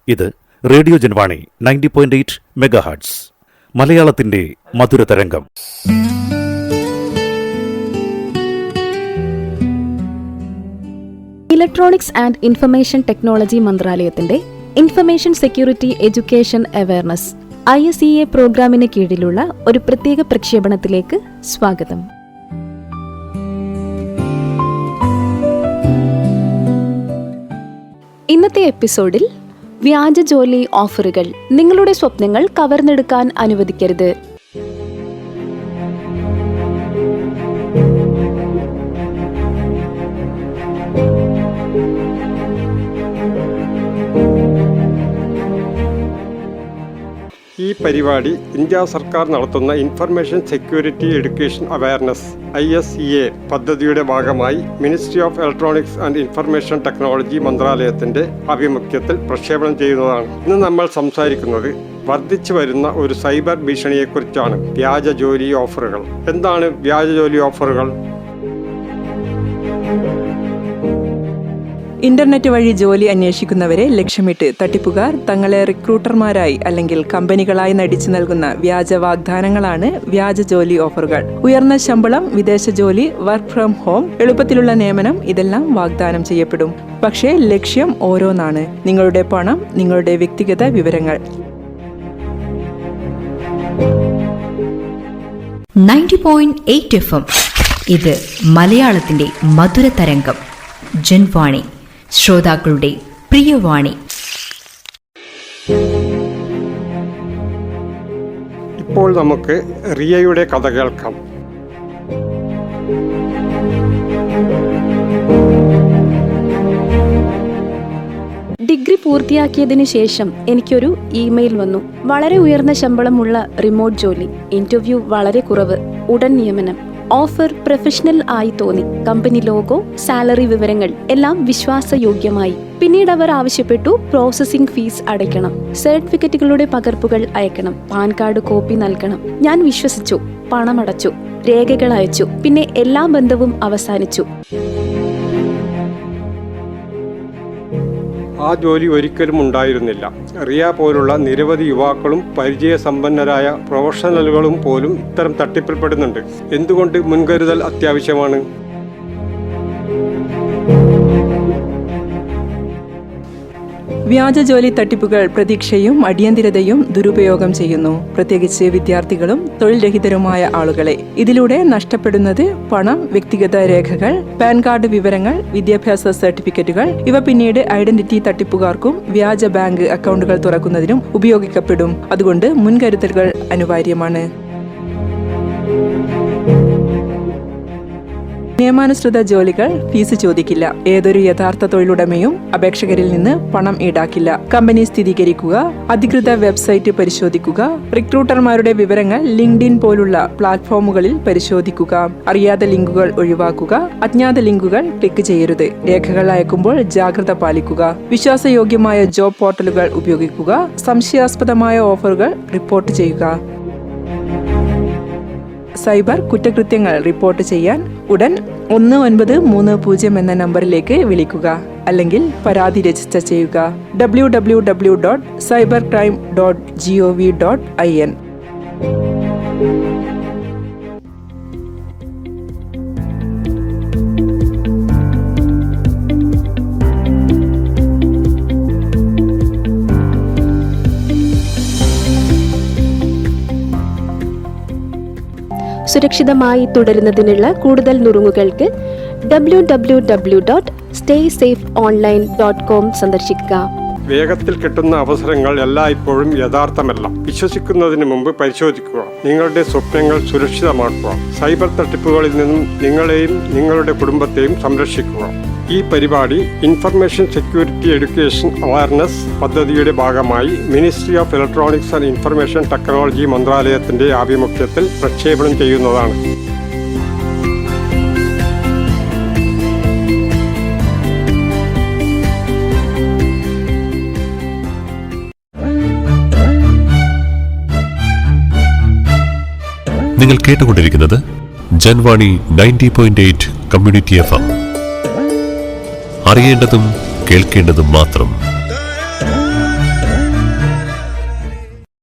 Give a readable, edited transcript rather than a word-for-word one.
ഇത് radio Janvani 90.8 megahertz മലയാളത്തിന്റെ മധുരതരംഗം. Electronics and information technology മന്ത്രാലയത്തിന്റെ information security education awareness ISEA പ്രോഗ്രാമിന് കീഴിലുള്ള ഒരു പ്രത്യേക പ്രക്ഷേപണത്തിലേക്ക് സ്വാഗതം. ഇന്നത്തെ എപ്പിസോഡിൽ വ്യാജ ജോലി ഓഫറുകൾ നിങ്ങളുടെ സ്വപ്നങ്ങൾ കവർന്നെടുക്കാൻ അനുവദിക്കരുത്. ഈ പരിപാടി ഇന്ത്യ സർക്കാർ നടത്തുന്ന information security education awareness ISEA പദ്ധതിയുടെ ഭാഗമായി ministry of electronics and information technology മന്ത്രാലയത്തിന്റെ ആഭിമുഖ്യത്തിൽ പ്രക്ഷേപണം ചെയ്യുന്നതാണ്. ഇന്ന് നമ്മൾ സംസാരിക്കുന്നത് വർദ്ധിച്ചു വരുന്ന ഒരു സൈബർ ഭീഷണിയെക്കുറിച്ചാണ്. വ്യാജ ജോലി ഓഫറുകൾ. എന്താണ് വ്യാജ ജോലി ഓഫറുകൾ? ഇന്റർനെറ്റ് വഴി ജോലി അന്വേഷിക്കുന്നവരെ ലക്ഷ്യമിട്ട് തട്ടിപ്പുകാർ തങ്ങളെ റിക്രൂട്ടർമാരായി അല്ലെങ്കിൽ കമ്പനികളായി നടിച്ചു നൽകുന്ന വ്യാജ വാഗ്ദാനങ്ങളാണ് വ്യാജ ജോലി ഓഫറുകൾ. ഉയർന്ന ശമ്പളം, വിദേശ ജോലി, വർക്ക് ഫ്രം ഹോം, എളുപ്പത്തിലുള്ള നിയമനം, ഇതെല്ലാം വാഗ്ദാനം ചെയ്യപ്പെടും. പക്ഷേ ലക്ഷ്യം ഓരോന്നാണ്: നിങ്ങളുടെ പണം, നിങ്ങളുടെ വ്യക്തിഗത വിവരങ്ങൾ. 90.8 FM. ഇത് മലയാളത്തിന്റെ മധുരതരംഗം. ജൻവാണി, ശ്രോതാക്കളുടെ പ്രിയവാണി. ഇപ്പോൾ നമുക്ക് റിയയുടെ കഥ കേൾക്കാം. ഡിഗ്രി പൂർത്തിയാക്കിയതിനു ശേഷം എനിക്കൊരു ഇമെയിൽ വന്നു. വളരെ ഉയർന്ന ശമ്പളമുള്ള റിമോട്ട് ജോലി, ഇന്റർവ്യൂ വളരെ കുറവ്, ഉടൻ നിയമനം, ഓഫർ പ്രൊഫഷണൽ ആയി തോന്നി, കമ്പനി ലോഗോ, സാലറി വിവരങ്ങൾ എല്ലാം വിശ്വാസയോഗ്യമായി. പിന്നീട് അവർ ആവശ്യപ്പെട്ടു പ്രോസസ്സിംഗ് ഫീസ് അടയ്ക്കണം, സർട്ടിഫിക്കറ്റുകളുടെ പകർപ്പുകൾ അയക്കണം, പാൻ കാർഡ് കോപ്പി നൽകണം. ഞാൻ വിശ്വസിച്ചു, പണമടച്ചു, രേഖകൾ അയച്ചു. പിന്നെ എല്ലാ ബന്ധവും അവസാനിച്ചു. ആ ജോലി ഒരിക്കലും ഉണ്ടായിരുന്നില്ല. റിയ പോലുള്ള നിരവധി യുവാക്കളും പരിചയസമ്പന്നരായ പ്രൊഫഷണലുകളും പോലും ഇത്തരം തട്ടിപ്പിൽപ്പെടുന്നുണ്ട്. എന്തുകൊണ്ട് മുൻകരുതൽ അത്യാവശ്യമാണ്? വ്യാജ ജോലി തട്ടിപ്പുകൾ പ്രതീക്ഷയും അടിയന്തിരതയും ദുരുപയോഗം ചെയ്യുന്നു, പ്രത്യേകിച്ച് വിദ്യാർത്ഥികളും തൊഴിൽ രഹിതരുമായ ആളുകളെ. ഇതിലൂടെ നഷ്ടപ്പെടുന്നത് പണം, വ്യക്തിഗത രേഖകൾ, പാൻ കാർഡ് വിവരങ്ങൾ, വിദ്യാഭ്യാസ സർട്ടിഫിക്കറ്റുകൾ. ഇവ പിന്നീട് ഐഡന്റിറ്റി തട്ടിപ്പുകാർക്കും വ്യാജ ബാങ്ക് അക്കൗണ്ടുകൾ തുറക്കുന്നതിനും ഉപയോഗിക്കപ്പെടും. അതുകൊണ്ട് മുൻകരുതലുകൾ അനിവാര്യമാണ്. നിയമാനുസൃത ജോലികൾ ഫീസ് ചോദിക്കില്ല. ഏതൊരു യഥാർത്ഥ തൊഴിലുടമയും അപേക്ഷകരിൽ നിന്ന് പണം ഈടാക്കില്ല. കമ്പനി സ്ഥിരീകരിക്കുക, അധികൃത വെബ്സൈറ്റ് പരിശോധിക്കുക, റിക്രൂട്ടർമാരുടെ വിവരങ്ങൾ ലിങ്ക്ഡിൻ പോലുള്ള പ്ലാറ്റ്ഫോമുകളിൽ പരിശോധിക്കുക, അറിയാത്ത ലിങ്കുകൾ ഒഴിവാക്കുക, അജ്ഞാത ലിങ്കുകൾ ക്ലിക്ക് ചെയ്യരുത്, രേഖകൾ അയക്കുമ്പോൾ ജാഗ്രത പാലിക്കുക, വിശ്വാസയോഗ്യമായ ജോബ് പോർട്ടലുകൾ ഉപയോഗിക്കുക, സംശയാസ്പദമായ ഓഫറുകൾ റിപ്പോർട്ട് ചെയ്യുക. സൈബർ കുറ്റകൃത്യങ്ങൾ റിപ്പോർട്ട് ചെയ്യാൻ ഉടൻ 1930 എന്ന നമ്പറിലേക്ക് വിളിക്കുക, അല്ലെങ്കിൽ പരാതി രജിസ്റ്റർ ചെയ്യുക. www.cybercrime.gov.in. സുരക്ഷിതമായി തുടരുന്നതിനുള്ള കൂടുതൽ നുറുങ്ങുകൾക്ക് www.staysafeonline.com സന്ദർശിക്കുക. വേഗത്തിൽ കിട്ടുന്ന അവസരങ്ങൾ എല്ലായ്പ്പോഴും യഥാർത്ഥമല്ല. വിശ്വസിക്കുന്നതിന് മുമ്പ് പരിശോധിക്കുക. നിങ്ങളുടെ സ്വപ്നങ്ങൾ സുരക്ഷിതമാക്കുക. സൈബർ തട്ടിപ്പുകളിൽ നിന്നും നിങ്ങളെയും നിങ്ങളുടെ കുടുംബത്തെയും സംരക്ഷിക്കുക. ഈ പരിപാടി ഇൻഫർമേഷൻ സെക്യൂരിറ്റി എഡ്യൂക്കേഷൻ അവയർനെസ് പദ്ധതിയുടെ ഭാഗമായി ministry of electronics and information technology മന്ത്രാലയത്തിന്റെ ആഭിമുഖ്യത്തിൽ പ്രക്ഷേപണം ചെയ്യുന്നതാണ്. നിങ്ങൾ കേട്ടുകൊണ്ടിരിക്കുന്നത് ജൻവാണി 90.8 കമ്മ്യൂണിറ്റി FM. അറിയേണ്ടതും കേൾക്കേണ്ടതും മാത്രം.